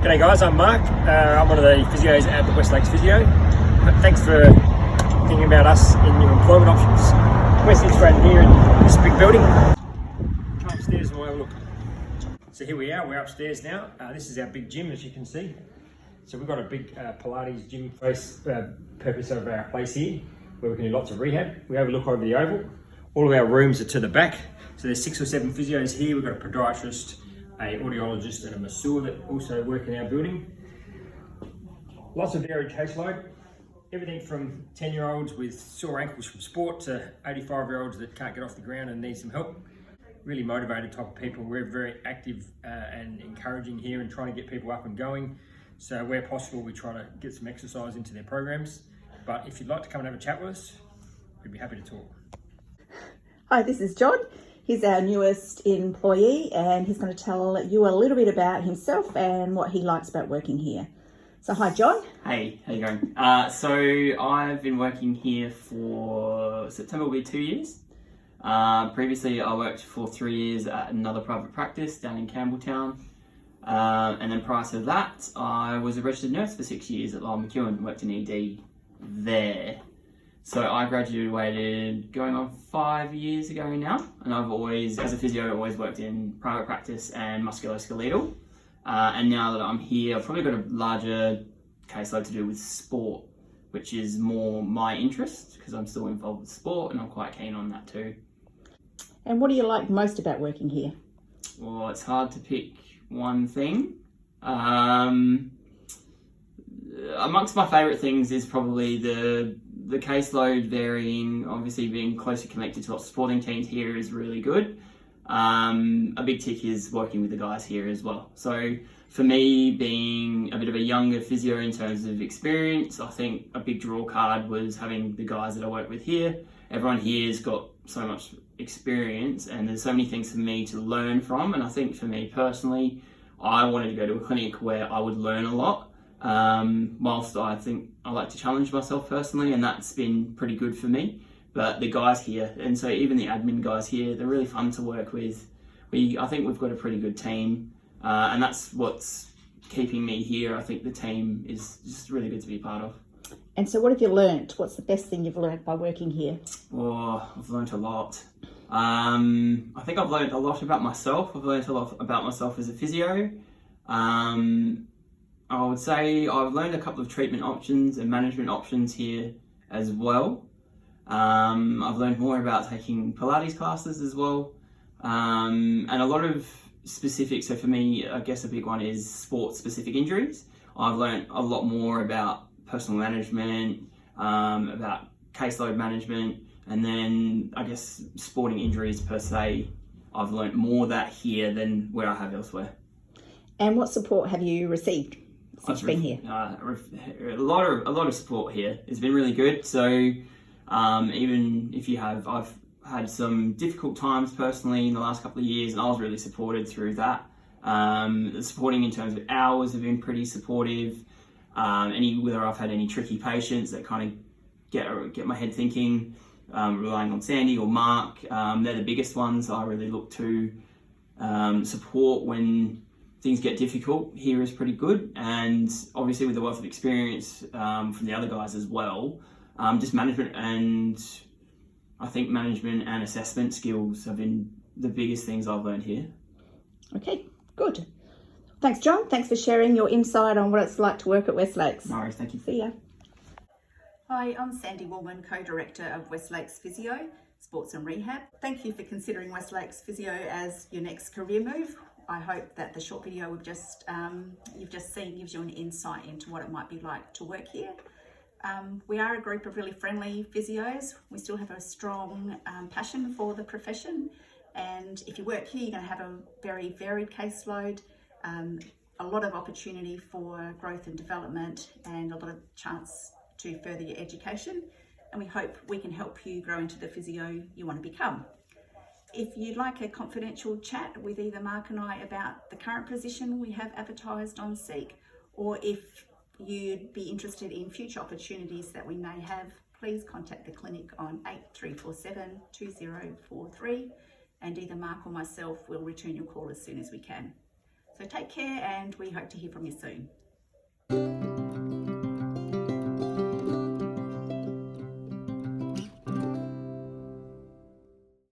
G'day guys, I'm Mark. I'm one of the physios at the West Lakes Physio. Thanks for thinking about us in your employment options. We're situated here in this big building. Come upstairs and we'll have a look. So here we are, we're upstairs now. This is our big gym, as you can see. So we've got a big Pilates gym purpose of our place here, where we can do lots of rehab. We overlook over the oval. All of our rooms are to the back. So there's 6 or 7 physios here. We've got a podiatrist, a audiologist and a masseur that also work in our building. Lots of varied caseload. Everything from 10-year-olds with sore ankles from sport to 85-year-olds that can't get off the ground and need some help. Really motivated type of people. We're very active and encouraging here and trying to get people up and going. So where possible, we try to get some exercise into their programs. But if you'd like to come and have a chat with us, we'd be happy to talk. Hi, this is John. He's our newest employee and he's going to tell you a little bit about himself and what he likes about working here. So hi John. Hey, how you going? So I've been working here for September will be 2 years. Previously I worked for 3 years at another private practice down in Campbelltown. And then prior to that I was a registered nurse for 6 years at Lyle McEwen, worked in ED there. So I graduated going on 5 years ago now, and I've always, as a physio, always worked in private practice and musculoskeletal. And now that I'm here, I've probably got a larger caseload to do with sport, which is more my interest because I'm still involved with sport and I'm quite keen on that too. And what do you like most about working here? Well, it's hard to pick one thing. Amongst my favourite things is probably the caseload varying, obviously being closely connected to lots of sporting teams here is really good. A big tick is working with the guys here as well. So for me, being a bit of a younger physio in terms of experience, I think a big draw card was having the guys that I work with here. Everyone here has got so much experience and there's so many things for me to learn from. And I think for me personally, I wanted to go to a clinic where I would learn a lot. Whilst I think I like to challenge myself personally, and that's been pretty good for me. But the guys here, and so even the admin guys here, they're really fun to work with. I think we've got a pretty good team, and that's what's keeping me here. I think the team is just really good to be a part of. And so what have you learnt? What's the best thing you've learnt by working here? Oh, I've learnt a lot. I think I've learnt a lot about myself. I've learnt a lot about myself as a physio. I would say I've learned a couple of treatment options and management options here as well. I've learned more about taking Pilates classes as well. And a lot of specific, so for me, I guess a big one is sport-specific injuries. I've learned a lot more about personal management, about caseload management, and then I guess sporting injuries per se. I've learned more that here than where I have elsewhere. And what support have you received since you've been here? A lot of support here. It's been really good. So even if you have, I've had some difficult times personally in the last couple of years, and I was really supported through that. The supporting in terms of hours have been pretty supportive. Whether I've had any tricky patients that kind of get my head thinking, relying on Sandy or Mark, they're the biggest ones I really look to support when things get difficult. Here is pretty good, and obviously with the wealth of experience from the other guys as well, just management and I think management and assessment skills have been the biggest things I've learned here. Okay, good. Thanks John, thanks for sharing your insight on what it's like to work at West Lakes. No worries, thank you. See ya. Hi, I'm Sandy Woolman, Co-Director of West Lakes Physio, Sports and Rehab. Thank you for considering West Lakes Physio as your next career move. I hope that the short video you've just seen gives you an insight into what it might be like to work here. We are a group of really friendly physios. We still have a strong passion for the profession, and if you work here, you're going to have a very varied caseload, a lot of opportunity for growth and development, and a lot of chance to further your education. And we hope we can help you grow into the physio you want to become. If you'd like a confidential chat with either Mark and I about the current position we have advertised on Seek, or if you'd be interested in future opportunities that we may have, please contact the clinic on 8347 2043, and either Mark or myself will return your call as soon as we can. So So take care, and we hope to hear from you soon.